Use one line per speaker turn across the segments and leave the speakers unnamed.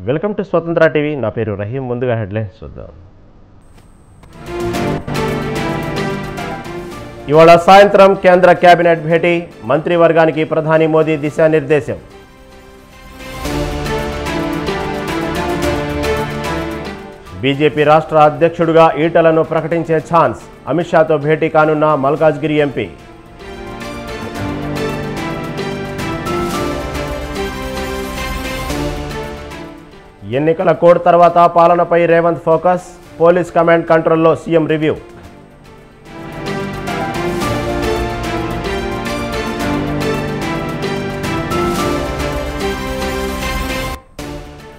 Welcome to స్వతంత్ర TV. నా పేరు రహీం. ముందుగా హెడ్లైన్స్ చూద్దాం. ఇవాళ సాయంత్రం కేంద్ర కేబినెట్ భేటీ, మంత్రివర్గానికి ప్రధాని మోదీ దిశానిర్దేశం. బీజేపీ రాష్ట్ర అధ్యక్షుడిగా ఈటలను ప్రకటించే ఛాన్స్, అమిత్ షాతో భేటీ కానున్న మల్కాజ్గిరి ఎంపీ. ఎన్నికల కోడ్ తర్వాత పాలనపై రేవంత్ ఫోకస్, పోలీస్ కమాండ్ కంట్రోల్లో సీఎం రివ్యూ.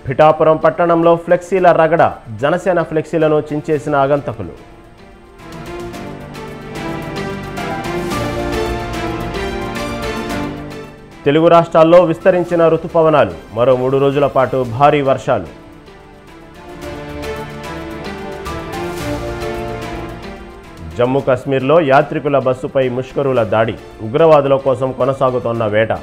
పిఠాపురం పట్టణంలో ఫ్లెక్సీల రగడ, జనసేన ఫ్లెక్సీలను చించేసిన ఆగంతకులు. తెలుగు రాష్ట్రాల్లో విస్తరించిన రుతుపవనాలు, మరో 3 రోజుల పాటు భారీ వర్షాలు. జమ్మూ కాశ్మీర్లో యాత్రికుల బస్సుపై ముష్కరుల దాడి, ఉగ్రవాదుల కోసం కొనసాగుతోన్న వేట.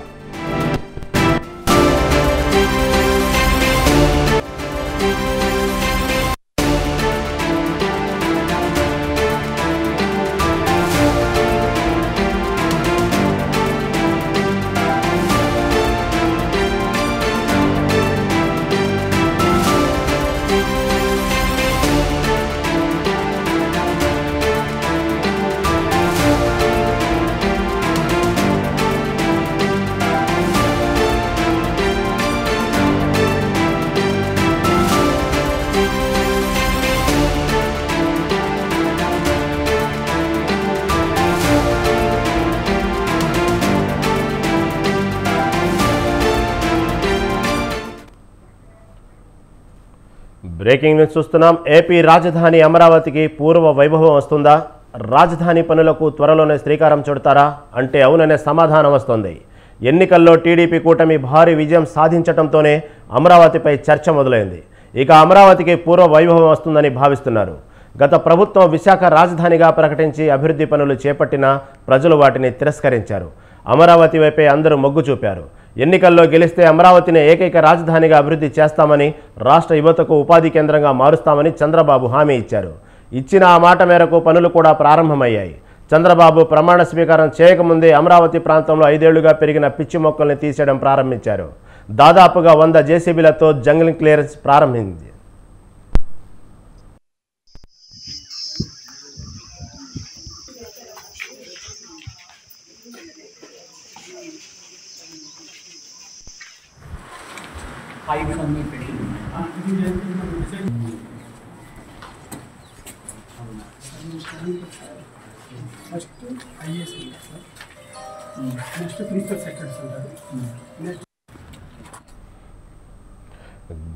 బ్రేకింగ్ న్యూస్ చూస్తున్నాం. ఏపీ రాజధాని అమరావతికి పూర్వ వైభవం వస్తుందా? రాజధాని పనులకు త్వరలోనే శ్రీకారం చుడతారా అంటే అవుననే సమాధానం వస్తోంది. ఎన్నికల్లో టీడీపీ కూటమి భారీ విజయం సాధించడంతోనే అమరావతిపై చర్చ మొదలైంది. ఇక అమరావతికి పూర్వ వైభవం వస్తుందని భావిస్తున్నారు. గత ప్రభుత్వం విశాఖ రాజధానిగా ప్రకటించి అభివృద్ధి పనులు చేపట్టినా ప్రజలు వాటిని తిరస్కరించారు. అమరావతి వైపే అందరూ మొగ్గు చూపారు. ఎన్నికల్లో గెలిస్తే అమరావతిని ఏకైక రాజధానిగా అభివృద్ధి చేస్తామని, రాష్ట్ర యువతకు ఉపాధి కేంద్రంగా మారుస్తామని చంద్రబాబు హామీ ఇచ్చారు. ఇచ్చిన ఆ మాట మేరకు పనులు కూడా ప్రారంభమయ్యాయి. చంద్రబాబు ప్రమాణ స్వీకారం చేయకముందే అమరావతి ప్రాంతంలో 5 ఏళ్లుగా పెరిగిన పిచ్చి మొక్కల్ని తీసేయడం ప్రారంభించారు. దాదాపుగా 100 జేసీబీలతో జంగిల్ క్లియరెన్స్ ప్రారంభించింది.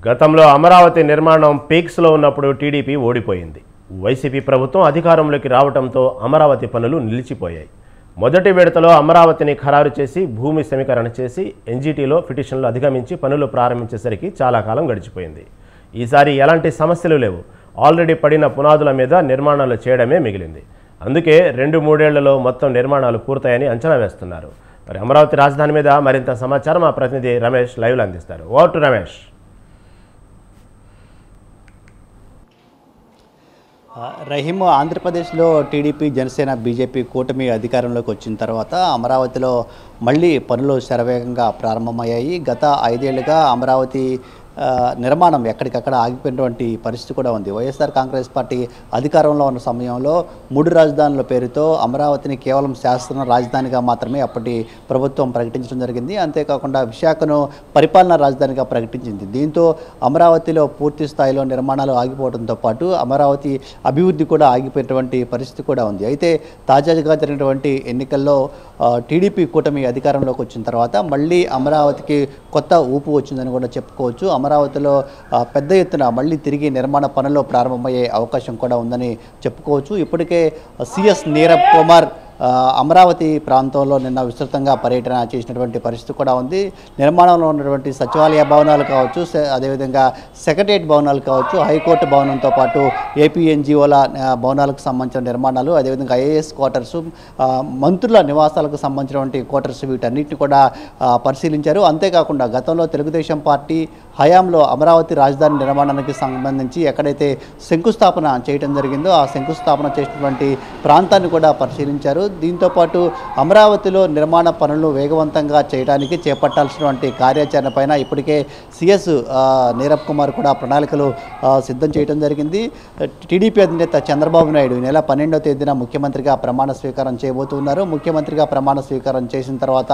గతంలో అమరావతి నిర్మాణం పీక్స్లో ఉన్నప్పుడు టీడీపీ ఓడిపోయింది. వైసీపీ ప్రభుత్వం అధికారంలోకి రావడంతో అమరావతి పనులు నిలిచిపోయాయి. మొదటి విడతలో అమరావతిని ఖరారు చేసి భూమి సమీకరణ చేసి ఎన్జీటీలో పిటిషన్లు అధిగమించి పనులు ప్రారంభించేసరికి చాలా కాలం గడిచిపోయింది. ఈసారి ఎలాంటి సమస్యలు లేవు. ఆల్రెడీ పడిన పునాదుల మీద నిర్మాణాలు చేయడమే మిగిలింది. అందుకే 2-3 ఏళ్లలో మొత్తం నిర్మాణాలు పూర్తయ్యని అంచనా వేస్తున్నారు. మరి అమరావతి రాజధాని మీద మరింత సమాచారం మా ప్రతినిధి రమేష్ లైవ్లో అందిస్తారు. Over to Ramesh.
రహీం, ఆంధ్రప్రదేశ్లో టీడీపీ, జనసేన, బీజేపీ కూటమి అధికారంలోకి వచ్చిన తర్వాత అమరావతిలో మళ్ళీ పనులు శరవేగంగా ప్రారంభమయ్యాయి. గత 5 ఏళ్లుగా అమరావతి నిర్మాణం ఎక్కడికక్కడ ఆగిపోయినటువంటి పరిస్థితి కూడా ఉంది. వైఎస్ఆర్ కాంగ్రెస్ పార్టీ అధికారంలో ఉన్న సమయంలో 3 రాజధానుల పేరుతో అమరావతిని కేవలం శాసన రాజధానిగా మాత్రమే అప్పటి ప్రభుత్వం ప్రకటించడం జరిగింది. అంతేకాకుండా విశాఖను పరిపాలనా రాజధానిగా ప్రకటించింది. దీంతో అమరావతిలో పూర్తి స్థాయిలో నిర్మాణాలు ఆగిపోవడంతో పాటు అమరావతి అభివృద్ధి కూడా ఆగిపోయినటువంటి పరిస్థితి కూడా ఉంది. అయితే తాజాగా జరిగినటువంటి ఎన్నికల్లో టీడీపీ కూటమి అధికారంలోకి వచ్చిన తర్వాత మళ్ళీ అమరావతికి కొత్త ఊపు వచ్చిందని కూడా చెప్పుకోవచ్చు. అమరావతిలో పెద్ద ఎత్తున మళ్ళీ తిరిగి నిర్మాణ పనులు ప్రారంభమయ్యే అవకాశం కూడా ఉందని చెప్పుకోవచ్చు. ఇప్పటికే సిఎస్ నీరబ్ కుమార్ అమరావతి ప్రాంతంలో నిన్న విస్తృతంగా పర్యటన చేసినటువంటి పరిస్థితి కూడా ఉంది. నిర్మాణంలో ఉన్నటువంటి సచివాలయ భవనాలు కావచ్చు, అదేవిధంగా సెక్రటరియట్ భవనాలు కావచ్చు, హైకోర్టు భవనంతో పాటు ఏపీ ఎన్జిఓల భవనాలకు సంబంధించిన నిర్మాణాలు, అదేవిధంగా ఐఏఎస్ క్వార్టర్స్, మంత్రుల నివాసాలకు సంబంధించినటువంటి క్వార్టర్స్, వీటన్నిటిని కూడా పరిశీలించారు. అంతేకాకుండా గతంలో తెలుగుదేశం పార్టీ హయాంలో అమరావతి రాజధాని నిర్మాణానికి సంబంధించి ఎక్కడైతే శంకుస్థాపన చేయడం జరిగిందో ఆ శంకుస్థాపన చేసినటువంటి ప్రాంతాన్ని కూడా పరిశీలించారు. దీంతోపాటు అమరావతిలో నిర్మాణ పనులు వేగవంతంగా చేయడానికి చేపట్టాల్సినటువంటి కార్యాచరణ పైన ఇప్పటికే సిఎస్ నీరబ్ కుమార్ కూడా ప్రణాళికలు సిద్ధం చేయడం జరిగింది. టీడీపీ అధినేత చంద్రబాబు నాయుడు ఈ నెల 12వ తేదీన ముఖ్యమంత్రిగా ప్రమాణ స్వీకారం చేయబోతున్నారు. ముఖ్యమంత్రిగా ప్రమాణ స్వీకారం చేసిన తర్వాత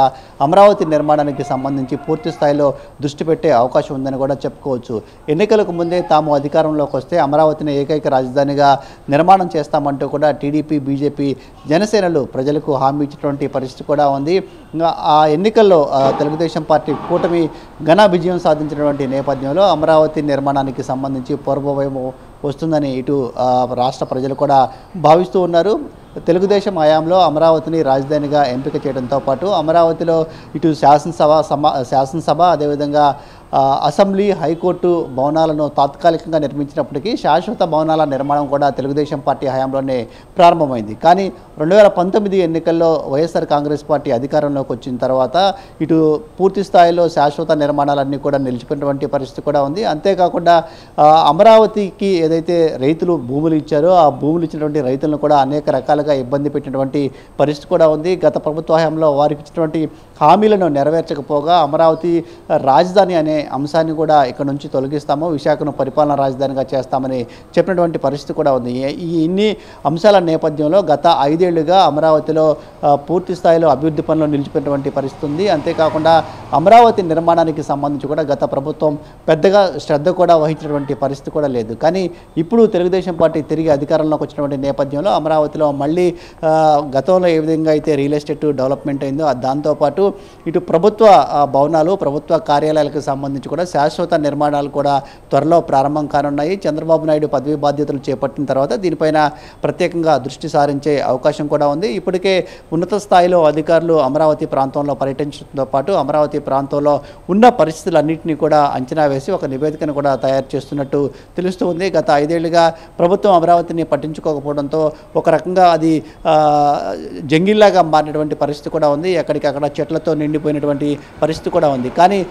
అమరావతి నిర్మాణానికి సంబంధించి పూర్తి స్థాయిలో దృష్టి పెట్టే అవకాశం ఉందని కూడా చెప్పుకోవచ్చు. ఎన్నికలకు ముందే తాము అధికారంలోకి వస్తే అమరావతిని ఏకైక రాజధానిగా నిర్మాణం చేస్తామంటూ కూడా టీడీపీ, బీజేపీ, జనసేనలు ప్రజలకు హామీ ఇచ్చినటువంటి పరిస్థితి కూడా ఉంది. ఆ ఎన్నికల్లో తెలుగుదేశం పార్టీ కూటమి ఘన విజయం సాధించినటువంటి నేపథ్యంలో అమరావతి నిర్మాణానికి సంబంధించి పూర్వవైభవం వస్తుందని ఇటు రాష్ట్ర ప్రజలు కూడా భావిస్తూ ఉన్నారు. తెలుగుదేశం హయాంలో అమరావతిని రాజధానిగా ఎంపిక చేయడంతో పాటు అమరావతిలో ఇటు శాసనసభ అదేవిధంగా అసెంబ్లీ, హైకోర్టు భవనాలను తాత్కాలికంగా నిర్మించినప్పటికీ శాశ్వత భవనాల నిర్మాణం కూడా తెలుగుదేశం పార్టీ హయాంలోనే ప్రారంభమైంది. కానీ 2019 ఎన్నికల్లో వైఎస్ఆర్ కాంగ్రెస్ పార్టీ అధికారంలోకి వచ్చిన తర్వాత ఇటు పూర్తి స్థాయిలో శాశ్వత నిర్మాణాలన్నీ కూడా నిలిచిపోయినటువంటి పరిస్థితి కూడా ఉంది. అంతేకాకుండా అమరావతికి ఏదైతే రైతులు భూములు ఇచ్చారో ఆ భూములు ఇచ్చినటువంటి రైతులను కూడా అనేక రకాలుగా ఇబ్బంది పెట్టినటువంటి పరిస్థితి కూడా ఉంది. గత ప్రభుత్వ హయాంలో వారికి ఇచ్చినటువంటి హామీలను నెరవేర్చకపోగా అమరావతి రాజధాని అనే అంశాన్ని కూడా ఇక్కడ నుంచి తొలగిస్తాము, విశాఖను పరిపాలనా రాజధానిగా చేస్తామని చెప్పినటువంటి పరిస్థితి కూడా ఉంది. ఈ ఇన్ని అంశాల నేపథ్యంలో గత 5 ఏళ్లుగా అమరావతిలో పూర్తి స్థాయిలో అభివృద్ధి పనులు నిలిచిపోయినటువంటి పరిస్థితి ఉంది. అంతేకాకుండా అమరావతి నిర్మాణానికి సంబంధించి కూడా గత ప్రభుత్వం పెద్దగా శ్రద్ధ కూడా వహించినటువంటి పరిస్థితి కూడా లేదు. కానీ ఇప్పుడు తెలుగుదేశం పార్టీ తిరిగి అధికారంలోకి వచ్చినటువంటి నేపథ్యంలో అమరావతిలో మళ్ళీ గతంలో ఏ విధంగా అయితే రియల్ ఎస్టేట్ డెవలప్మెంట్ అయిందో దాంతోపాటు ఇటు ప్రభుత్వ భవనాలు, ప్రభుత్వ కార్యాలయాలకు సంబంధించి కూడా శాశ్వత నిర్మాణాలు కూడా త్వరలో ప్రారంభం కానున్నాయి. చంద్రబాబు నాయుడు పదవి బాధ్యతలు చేపట్టిన తర్వాత దీనిపైన ప్రత్యేకంగా దృష్టి సారించే అవకాశం కూడా ఉంది. ఇప్పటికే ఉన్నత స్థాయిలో అధికారులు అమరావతి ప్రాంతంలో పర్యటించడంతో పాటు అమరావతి ప్రాంతంలో ఉన్న పరిస్థితులన్నింటినీ కూడా అంచనా వేసి ఒక నివేదికను కూడా తయారు చేస్తున్నట్టు తెలుస్తూ ఉంది. గత 5 ఏళ్లుగా ప్రభుత్వం అమరావతిని పట్టించుకోకపోవడంతో ఒక రకంగా అది జంగిల్లాగా మారినటువంటి పరిస్థితి కూడా ఉంది. ఎక్కడికక్కడ చెట్లతో నిండిపోయినటువంటి పరిస్థితి కూడా ఉంది. కానీ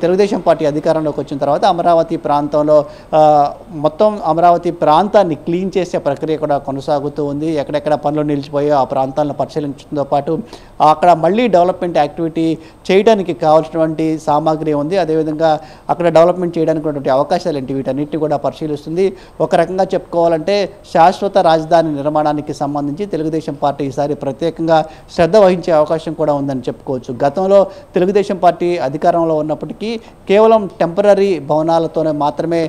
తెలుగుదేశం పార్టీ అధికారంలోకి వచ్చిన తర్వాత అమరావతి ప్రాంతంలో మొత్తం అమరావతి ప్రాంతాన్ని క్లీన్ చేసే ప్రక్రియ కూడా కొనసాగుతూ ఉంది. ఎక్కడెక్కడ పనులు నిలిచిపోయో ఆ ప్రాంతాలను పరిశీలించడంతో పాటు అక్కడ మళ్ళీ డెవలప్మెంట్ యాక్టివిటీ చేయడానికి కావాల్సినటువంటి సామాగ్రి ఉంది. అదేవిధంగా అక్కడ డెవలప్మెంట్ చేయడానికి ఉన్నటువంటి అవకాశాలు ఏంటి వీటన్నిటిని కూడా పరిశీలిస్తుంది. ఒక రకంగా చెప్పుకోవాలంటే శాశ్వత రాజధాని నిర్మాణానికి సంబంధించి తెలుగుదేశం పార్టీ ఈసారి ప్రత్యేకంగా శ్రద్ధ వహించే అవకాశం కూడా ఉందని చెప్పుకోవచ్చు. గతంలో తెలుగుదేశం పార్టీ అధికారంలో ఉన్నప్పటికీ కేవలం టెంపరరీ భవనాలతోనే మాత్రమే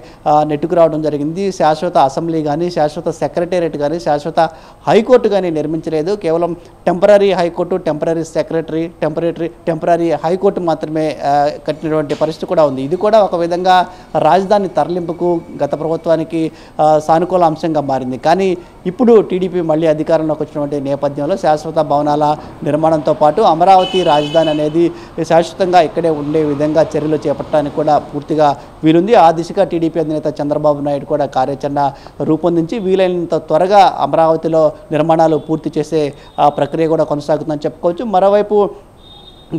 నెట్టుకు రావడం జరిగింది. శాశ్వత అసెంబ్లీ కానీ, శాశ్వత సెక్రటేరియట్ కానీ, శాశ్వత హైకోర్టు కానీ నిర్మించలేదు. కేవలం temporary high court, temporary secretary, temporary high court మాత్రమే కట్టినటువంటి పరిస్థితి కూడా ఉంది. ఇది కూడా ఒక విధంగా రాజధాని తరలింపుకు గత ప్రభుత్వానికి సానుకూల అంశంగా మారింది. కానీ ఇప్పుడు టీడీపీ మళ్ళీ అధికారంలోకి వచ్చినటువంటి నేపథ్యంలో శాశ్వత భవనాల నిర్మాణంతో పాటు అమరావతి రాజధాని అనేది శాశ్వతంగా ఇక్కడే ఉండే విధంగా చర్యలు చేపట్టడానికి కూడా పూర్తిగా వీలుంది. ఆ దిశగా టీడీపీ అధినేత చంద్రబాబు నాయుడు కూడా కార్యాచరణ రూపొందించి వీలైనంత త్వరగా అమరావతిలో నిర్మాణాలు పూర్తి చేసే ప్రక్రియ కూడా కొనసాగుతుందని చెప్పుకోవచ్చు. మరోవైపు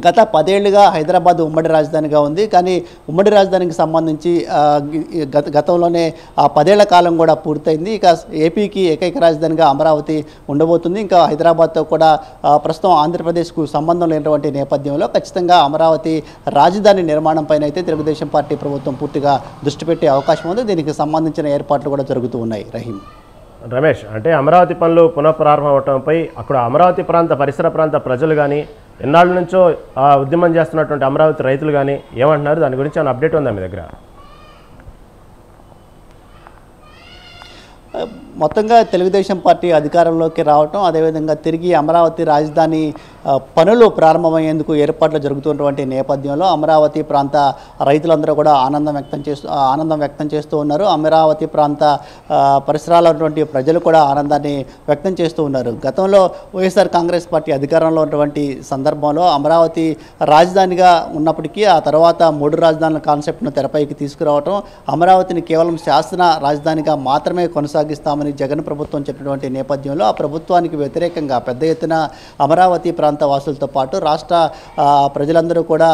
గత 10 ఏళ్లుగా హైదరాబాద్ ఉమ్మడి రాజధానిగా ఉంది. కానీ ఉమ్మడి రాజధానికి సంబంధించి గతంలోనే 10 ఏళ్ల కాలం కూడా పూర్తయింది. ఇక ఏపీకి ఏకైక రాజధానిగా అమరావతి ఉండబోతుంది. ఇంకా హైదరాబాద్తో కూడా ప్రస్తుతం ఆంధ్రప్రదేశ్కు సంబంధం లేనటువంటి నేపథ్యంలో ఖచ్చితంగా అమరావతి రాజధాని నిర్మాణం పైన అయితే తెలుగుదేశం పార్టీ ప్రభుత్వం పూర్తిగా దృష్టి పెట్టే అవకాశం ఉంది. దీనికి సంబంధించిన ఏర్పాట్లు కూడా జరుగుతూ ఉన్నాయి. రహీం,
రమేష్, అంటే అమరావతి పనులు పునఃప్రారంభం అవడంపై అక్కడ అమరావతి ప్రాంత పరిసర ప్రాంత ప్రజలు కానీ ఎన్నాళ్ళ నుంచో ఉద్యమం చేస్తున్నటువంటి అమరావతి రైతులు కానీ ఏమంటున్నారు? దాని గురించి ఏమైనా అప్డేట్ ఉందా మీ దగ్గర?
మొత్తంగా తెలుగుదేశం పార్టీ అధికారంలోకి రావటం, అదేవిధంగా తిరిగి అమరావతి రాజధాని పనులు ప్రారంభమయ్యేందుకు ఏర్పాట్లు జరుగుతున్నటువంటి నేపథ్యంలో అమరావతి ప్రాంత రైతులందరూ కూడా ఆనందం వ్యక్తం చేస్తూ ఉన్నారు. అమరావతి ప్రాంత పరిసరాల్లో ఉన్నటువంటి ప్రజలు కూడా ఆనందాన్ని వ్యక్తం చేస్తూ ఉన్నారు. గతంలో వైఎస్ఆర్ కాంగ్రెస్ పార్టీ అధికారంలో ఉన్నటువంటి సందర్భంలో అమరావతి రాజధానిగా ఉన్నప్పటికీ ఆ తర్వాత 3 రాజధానుల కాన్సెప్ట్ను తెరపైకి తీసుకురావటం, అమరావతిని కేవలం శాసన రాజధానిగా మాత్రమే కొనసాగిస్తామని జగన్ ప్రభుత్వం చెప్పినటువంటి నేపథ్యంలో ఆ ప్రభుత్వానికి వ్యతిరేకంగా పెద్ద ఎత్తున అమరావతి ప్రాంత ప్రాంత వాసులతో పాటు రాష్ట్ర ప్రజలందరూ కూడా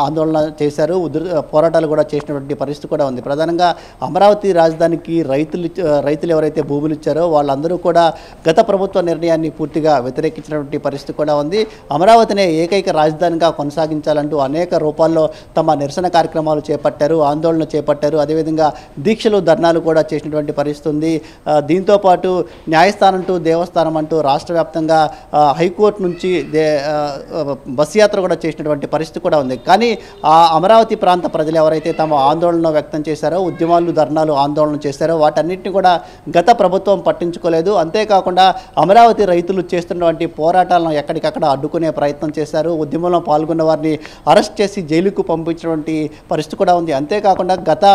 ఆందోళన చేశారు, పోరాటాలు కూడా చేసినటువంటి పరిస్థితి కూడా ఉంది. ప్రధానంగా అమరావతి రాజధానికి రైతులు ఎవరైతే భూములు ఇచ్చారో వాళ్ళందరూ కూడా గత ప్రభుత్వ నిర్ణయాన్ని పూర్తిగా వ్యతిరేకించినటువంటి పరిస్థితి కూడా ఉంది. అమరావతినే ఏకైక రాజధానిగా కొనసాగించాలంటూ అనేక రూపాల్లో తమ నిరసన కార్యక్రమాలు చేపట్టారు, ఆందోళన చేపట్టారు. అదేవిధంగా దీక్షలు, ధర్నాలు కూడా చేసినటువంటి పరిస్థితి ఉంది. దీంతోపాటు న్యాయస్థానం టు దేవస్థానం అంటూ రాష్ట్ర వ్యాప్తంగా హైకోర్టు నుంచి బస్ యాత్ర కూడా చేసినటువంటి పరిస్థితి కూడా ఉంది. కానీ ఆ అమరావతి ప్రాంత ప్రజలు ఎవరైతే తమ ఆందోళన వ్యక్తం చేశారో, ఉద్యమాలు, ధర్నాలు, ఆందోళన చేశారో వాటన్నిటిని కూడా గత ప్రభుత్వం పట్టించుకోలేదు. అంతేకాకుండా అమరావతి రైతులు చేస్తున్నటువంటి పోరాటాలను ఎక్కడికక్కడ అడ్డుకునే ప్రయత్నం చేశారు. ఉద్యమంలో పాల్గొన్న వారిని అరెస్ట్ చేసి జైలుకు పంపించినటువంటి పరిస్థితి కూడా ఉంది. అంతేకాకుండా గత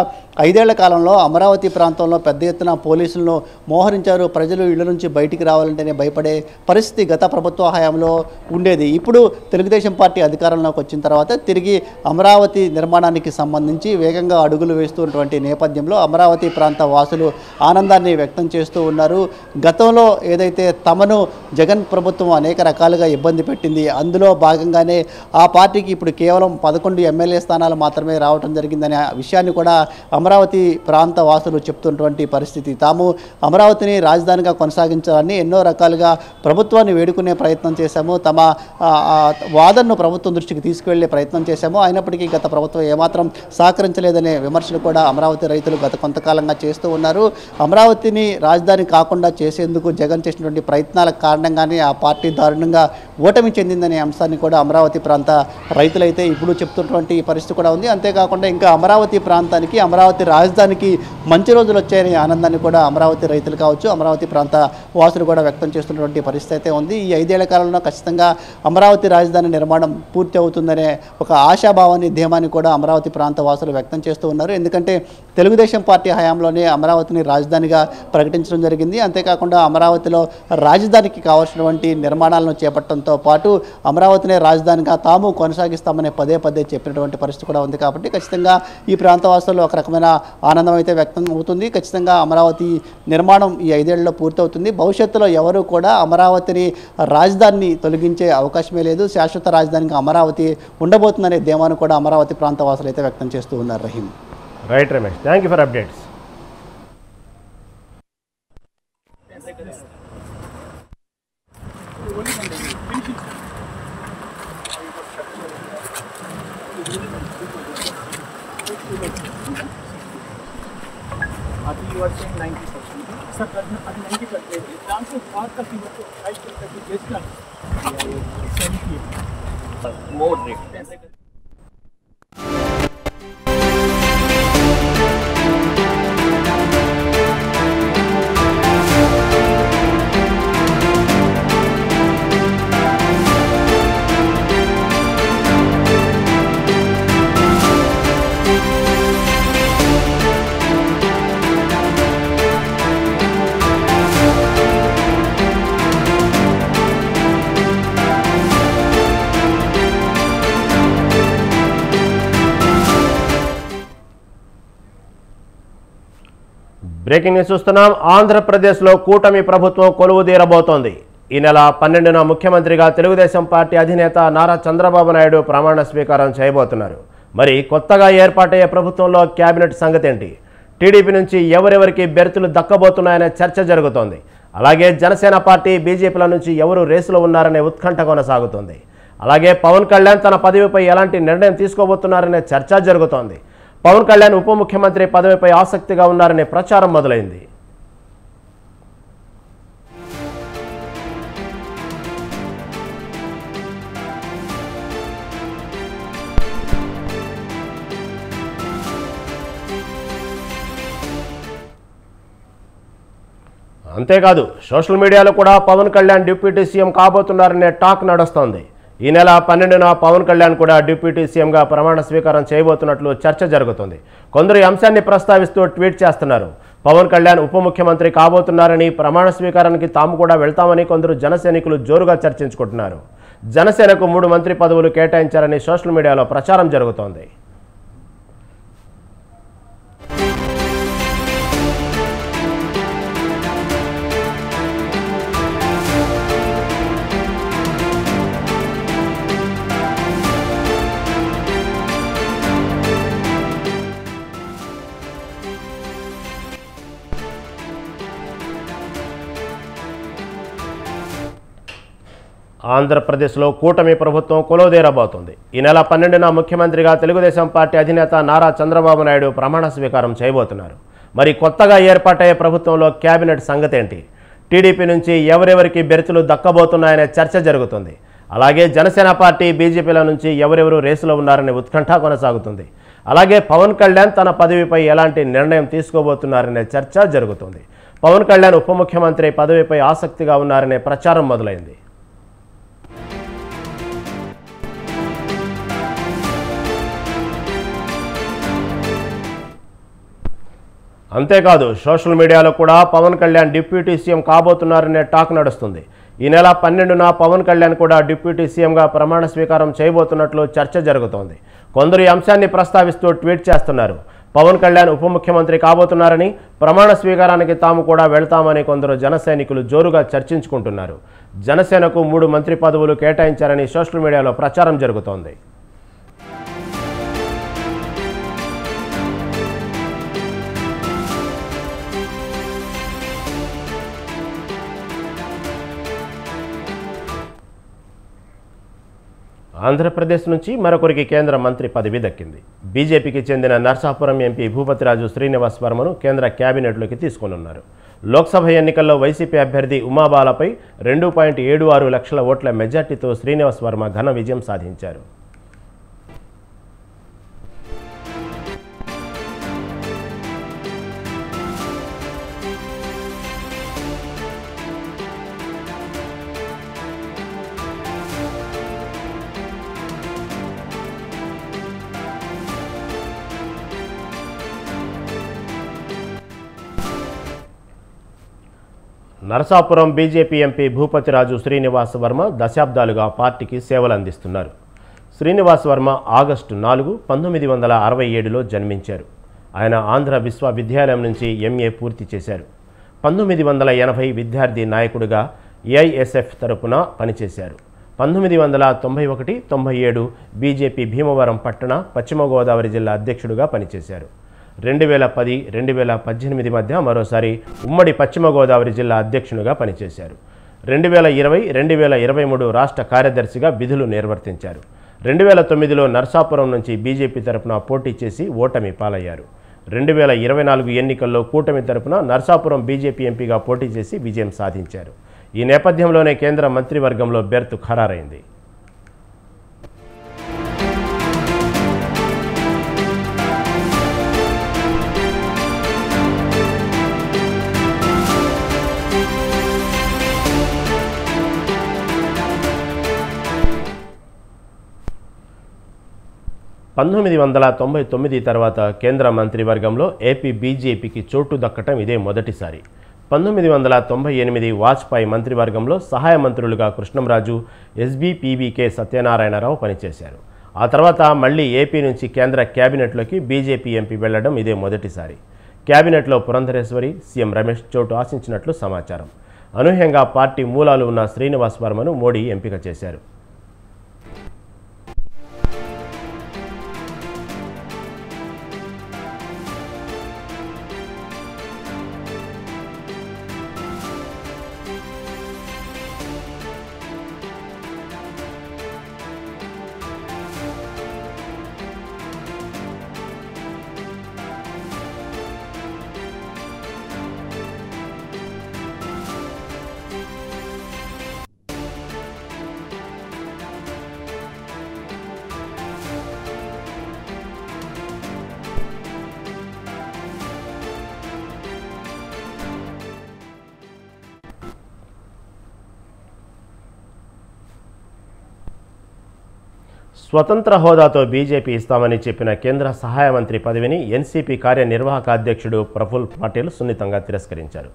5 ఏళ్ల కాలంలో అమరావతి ప్రాంతంలో పెద్ద ఎత్తున పోలీసులను మోహరించారు. ప్రజలు ఇళ్ల నుంచి బయటికి రావాలంటేనే భయపడే పరిస్థితి గత ప్రభుత్వ హయాంలో ఉండేది. ఇప్పుడు తెలుగుదేశం పార్టీ అధికారంలోకి వచ్చిన తర్వాత తిరిగి అమరావతి నిర్మాణానికి సంబంధించి వేగంగా అడుగులు వేస్తున్నటువంటి నేపథ్యంలో అమరావతి ప్రాంత వాసులు ఆనందాన్ని వ్యక్తం చేస్తూ ఉన్నారు. గతంలో ఏదైతే తమను జగన్ ప్రభుత్వం అనేక రకాలుగా ఇబ్బంది పెట్టింది, అందులో భాగంగానే ఆ పార్టీకి ఇప్పుడు కేవలం 11 ఎమ్మెల్యే స్థానాలు మాత్రమే రావడం జరిగిందనే విషయాన్ని కూడా అమరావతి ప్రాంత వాసులు చెప్తున్నటువంటి పరిస్థితి. తాము అమరావతిని రాజధానిగా కొనసాగించాలని ఎన్నో రకాలుగా ప్రభుత్వాన్ని వేడుకునే ప్రయత్నం చేశాము, తమ వాదనను ప్రభుత్వం దృష్టికి తీసుకువెళ్లే ప్రయత్నం చేశాము. అయినప్పటికీ గత ప్రభుత్వం ఏమాత్రం సహకరించలేదనే విమర్శలు కూడా అమరావతి రైతులు గత కొంతకాలంగా చేస్తూ ఉన్నారు. అమరావతిని రాజధాని కాకుండా చేసేందుకు జగన్ చేసినటువంటి ప్రయత్నాల కారణంగానే ఆ పార్టీ దారుణంగా ఓటమి చెందిందనే అంశాన్ని కూడా అమరావతి ప్రాంత రైతులైతే ఇప్పుడు చెప్తున్నటువంటి పరిస్థితి కూడా ఉంది. అంతేకాకుండా ఇంకా అమరావతి ప్రాంతానికి, అమరావతి రాజధానికి మంచి రోజులు వచ్చాయనే ఆనందాన్ని కూడా అమరావతి రైతులు కావచ్చు, అమరావతి ప్రాంత వాసులు కూడా వ్యక్తం చేస్తున్నటువంటి పరిస్థితి అయితే ఉంది. ఈ 5 ఏళ్ల కాలంలో ఖచ్చితంగా అమరావతి రాజధాని నిర్మాణం పూర్తి అవుతుందనే ఒక ఆశాభావాన్ని, ధీమాన్ని కూడా అమరావతి ప్రాంత వాసులు వ్యక్తం చేస్తూ ఉన్నారు. ఎందుకంటే తెలుగుదేశం పార్టీ హయాంలోనే అమరావతిని రాజధానిగా ప్రకటించడం జరిగింది. అంతేకాకుండా అమరావతిలో రాజధానికి కావాల్సినటువంటి నిర్మాణాలను చేపట్టడంతో పాటు అమరావతినే రాజధానిగా తాము కొనసాగిస్తామని పదే చెప్పినటువంటి పరిస్థితి కూడా ఉంది. కాబట్టి ఖచ్చితంగా ఈ ప్రాంతవాసుల్లో ఒక రకమైన ఆనందం అయితే వ్యక్తం అవుతుంది. ఖచ్చితంగా అమరావతి నిర్మాణం ఈ 5 ఏళ్లలో పూర్తవుతుంది. భవిష్యత్తులో ఎవరు కూడా అమరావతిని రాజధానిని తొలగించే అవకాశమే లేదు. శాశ్వత రాజధానిగా అమరావతి ఉండబోతుందనే ధీమాను కూడా అమరావతి ప్రాంత వాసులు అయితే వ్యక్తం చేస్తూ ఉన్నారు. Rahim.
Right Ramesh, thank you for updates.
You are saying 90%. Sir, అది 90%. దాంట్లో పార్ట్ ఆఫ్ యువర్ 5% చేస్తాను. More rate.
బ్రేకింగ్ న్యూస్ చూస్తున్నాం. ఆంధ్రప్రదేశ్లో కూటమి ప్రభుత్వం కొలువుదీరబోతోంది. ఈ నెల 12న ముఖ్యమంత్రిగా తెలుగుదేశం పార్టీ అధినేత నారా చంద్రబాబు నాయుడు ప్రమాణ స్వీకారం చేయబోతున్నారు. మరి కొత్తగా ఏర్పాటయ్యే ప్రభుత్వంలో కేబినెట్ సంగతి ఏంటి? టీడీపీ నుంచి ఎవరెవరికి బెర్తులు దక్కబోతున్నాయనే చర్చ జరుగుతోంది. అలాగే జనసేన పార్టీ, బీజేపీల నుంచి ఎవరు రేసులో ఉన్నారనే ఉత్కంఠ కొనసాగుతోంది. అలాగే పవన్ కళ్యాణ్ తన పదవిపై ఎలాంటి నిర్ణయం తీసుకోబోతున్నారనే చర్చ జరుగుతోంది. పవన్ కళ్యాణ్ ఉప ముఖ్యమంత్రి పదవిపై ఆసక్తిగా ఉన్నారనే ప్రచారం మొదలైంది. అంతేకాదు సోషల్ మీడియాలో కూడా పవన్ కళ్యాణ్ డిప్యూటీ సీఎం కాబోతున్నారనే టాక్ నడుస్తోంది. ఈ నెల 12న పవన్ కళ్యాణ్ కూడా డిప్యూటీ సీఎంగా ప్రమాణ స్వీకారం చేయబోతున్నట్లు చర్చ జరుగుతుంది. కొందరు ఈ అంశాన్ని ప్రస్తావిస్తూ ట్వీట్ చేస్తున్నారు. పవన్ కళ్యాణ్ ఉప ముఖ్యమంత్రి కాబోతున్నారని, ప్రమాణ స్వీకారానికి తాము కూడా వెళ్తామని కొందరు జనసైనికులు జోరుగా చర్చించుకుంటున్నారు. జనసేనకు 3 మంత్రి పదవులు కేటాయించారని సోషల్ మీడియాలో ప్రచారం జరుగుతోంది. ఆంధ్రప్రదేశ్లో కూటమి ప్రభుత్వం కొలువుదీరబోతోంది. ఈ నెల 12న ముఖ్యమంత్రిగా తెలుగుదేశం పార్టీ అధినేత నారా చంద్రబాబు నాయుడు ప్రమాణ స్వీకారం చేయబోతున్నారు. మరి కొత్తగా ఏర్పాటయ్యే ప్రభుత్వంలో కేబినెట్ సంగతేంటి? టీడీపీ నుంచి ఎవరెవరికి బెర్తులు దక్కబోతున్నాయనే చర్చ జరుగుతుంది. అలాగే జనసేన పార్టీ, బీజేపీల నుంచి ఎవరెవరు రేసులో ఉన్నారనే ఉత్కంఠ కొనసాగుతుంది. అలాగే పవన్ కళ్యాణ్ తన పదవిపై ఎలాంటి నిర్ణయం తీసుకోబోతున్నారనే చర్చ జరుగుతుంది. పవన్ కళ్యాణ్ ఉప ముఖ్యమంత్రి పదవిపై ఆసక్తిగా ఉన్నారనే ప్రచారం మొదలైంది. అంతేకాదు సోషల్ మీడియాలో కూడా పవన్ కళ్యాణ్ డిప్యూటీ సీఎం కాబోతున్నారనే టాక్ నడుస్తుంది. ఈ నెల 12న పవన్ కళ్యాణ్ కూడా డిప్యూటీ సీఎంగా ప్రమాణ స్వీకారం చేయబోతున్నట్లు చర్చ జరుగుతోంది. కొందరు ఈ అంశాన్ని ప్రస్తావిస్తూ ట్వీట్ చేస్తున్నారు. పవన్ కళ్యాణ్ ఉప ముఖ్యమంత్రి కాబోతున్నారని, ప్రమాణ స్వీకారానికి తాము కూడా వెళ్తామని కొందరు జన సైనికులు జోరుగా చర్చించుకుంటున్నారు. జనసేనకు 3 మంత్రి పదవులు కేటాయించారని సోషల్ మీడియాలో ప్రచారం జరుగుతోంది. ఆంధ్రప్రదేశ్ నుంచి మరొకరికి కేంద్ర మంత్రి పదవి దక్కింది. బీజేపీకి చెందిన నర్సాపురం ఎంపీ భూపతిరాజు శ్రీనివాస్ వర్మను కేంద్ర కేబినెట్లోకి తీసుకొనున్నారు. లోక్సభ ఎన్నికల్లో వైసీపీ అభ్యర్థి ఉమాబాలపై 2.76 లక్షల ఓట్ల మెజార్టీతో శ్రీనివాస్ వర్మ ఘన విజయం సాధించారు. నరసాపురం బీజేపీ ఎంపీ భూపతిరాజు శ్రీనివాస్ వర్మ దశాబ్దాలుగా పార్టీకి సేవలు అందిస్తున్నారు. శ్రీనివాస్ వర్మ ఆగస్టు 4, 1967లో జన్మించారు. ఆయన ఆంధ్ర విశ్వవిద్యాలయం నుంచి ఎంఏ పూర్తి చేశారు. 1980 విద్యార్థి నాయకుడిగా ఏఐఎస్ఎఫ్ తరపున పనిచేశారు. 1991-97 బీజేపీ భీమవరం పట్టణ పశ్చిమ గోదావరి జిల్లా అధ్యక్షుడిగా పనిచేశారు. 2010-2018 మధ్య మరోసారి ఉమ్మడి పశ్చిమ గోదావరి జిల్లా అధ్యక్షునిగా పనిచేశారు. 2020-2023 రాష్ట్ర కార్యదర్శిగా విధులు నిర్వర్తించారు. 2009లో నర్సాపురం నుంచి బీజేపీ తరపున పోటీ చేసి ఓటమి పాలయ్యారు. 2024 ఎన్నికల్లో కూటమి తరపున నర్సాపురం బీజేపీ ఎంపీగా పోటీ చేసి విజయం సాధించారు. ఈ నేపథ్యంలోనే కేంద్ర మంత్రివర్గంలో బెర్తు ఖరారైంది. తర్వాత కేంద్ర మంత్రివర్గంలో ఏపీ బీజేపీకి చోటు దక్కటం ఇదే మొదటిసారి. 1998 వాజ్పేయి మంత్రివర్గంలో సహాయ మంత్రులుగా కృష్ణంరాజు, ఎస్బీపీబీకే సత్యనారాయణరావు పనిచేశారు. ఆ తర్వాత మళ్లీ ఏపీ నుంచి కేంద్ర కేబినెట్లోకి బీజేపీ ఎంపీ వెళ్లడం ఇదే మొదటిసారి. కేబినెట్లో పురంధరేశ్వరి, సీఎం రమేష్ చోటు ఆశించినట్లు సమాచారం. అనూహ్యంగా పార్టీ మూలాలు ఉన్న శ్రీనివాస్ వర్మను మోడీ ఎంపిక చేశారు. స్వతంత్ర హోదాతో బీజేపీ ఇస్తామని చెప్పిన కేంద్ర సహాయ మంత్రి పదవిని ఎన్సీపీ కార్యనిర్వాహక అధ్యక్షుడు ప్రఫుల్ పటేల్ సున్నితంగా తిరస్కరించారు.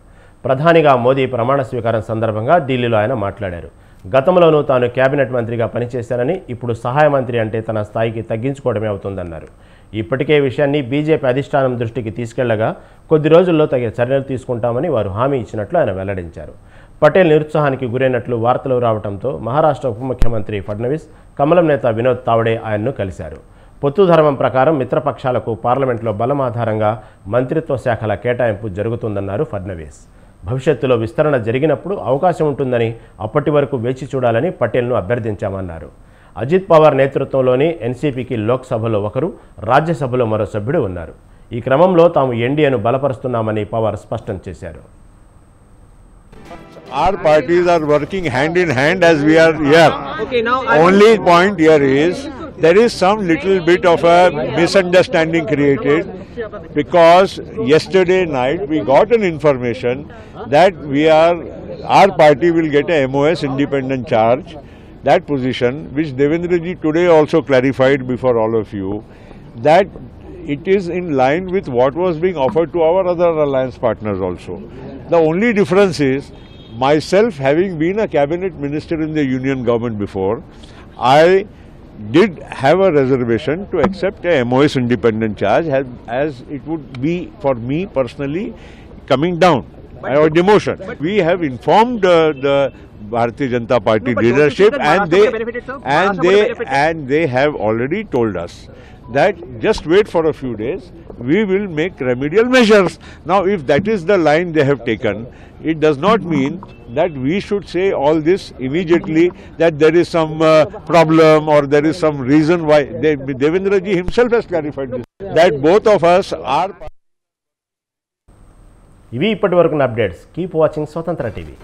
ప్రధానిగా మోదీ ప్రమాణ స్వీకారం సందర్భంగా ఢిల్లీలో ఆయన మాట్లాడారు. గతంలోనూ తాను కేబినెట్ మంత్రిగా పనిచేశానని, ఇప్పుడు సహాయ మంత్రి అంటే తన స్థాయికి తగ్గించుకోవడమే అవుతుందన్నారు. ఇప్పటికే విషయాన్ని బీజేపీ అధిష్టానం దృష్టికి తీసుకెళ్లగా కొద్ది రోజుల్లో తగిన చర్యలు తీసుకుంటామని వారు హామీ ఇచ్చినట్లు ఆయన వెల్లడించారు. పటేల్ నిరుత్సాహానికి గురైనట్లు వార్తలు రావడంతో మహారాష్ట్ర ఉప ముఖ్యమంత్రి ఫడ్నవీస్, కమలం నేత వినోద్ తావడే ఆయన్ను కలిశారు. పొత్తు ధర్మం ప్రకారం మిత్రపక్షాలకు పార్లమెంట్లో బలం ఆధారంగా మంత్రిత్వ శాఖల కేటాయింపు జరుగుతుందన్నారు ఫడ్నవీస్. భవిష్యత్తులో విస్తరణ జరిగినప్పుడు అవకాశం ఉంటుందని అప్పటి వరకు వేచి చూడాలని పటేల్ను అభ్యర్థించామన్నారు. అజిత్ పవార్ నేతృత్వంలోని ఎన్సీపీకి లోక్సభలో ఒకరు, రాజ్యసభలో మరో సభ్యుడు ఉన్నారు. ఈ క్రమంలో తాము ఎన్డీఏను బలపరుస్తున్నామని పవార్ స్పష్టం చేశారు.
Our parties are working hand in hand as we are here.
Okay, now
Only point here is there is some little bit of a misunderstanding created because yesterday night we got an information that our party will get a MOS independent charge, that position which Devendra ji today also clarified before all of you, that it is in line with what was being offered to our other alliance partners also. The only difference is, myself having been a cabinet minister in the union government before, I did have a reservation to accept a MOS independent charge as it would be for me personally coming down or demotion. We have informed the Bharatiya Janata Party leadership and they have already told us that just wait for a few days, we will make remedial measures. Now if that is the line they have taken, it does not mean that we should say all this immediately, that there is some problem or there is some reason why. Devendra ji himself has clarified this, that both of us are.
ఇవి ఇప్పటివరకు updates. Keep watching స్వతంత్ర TV.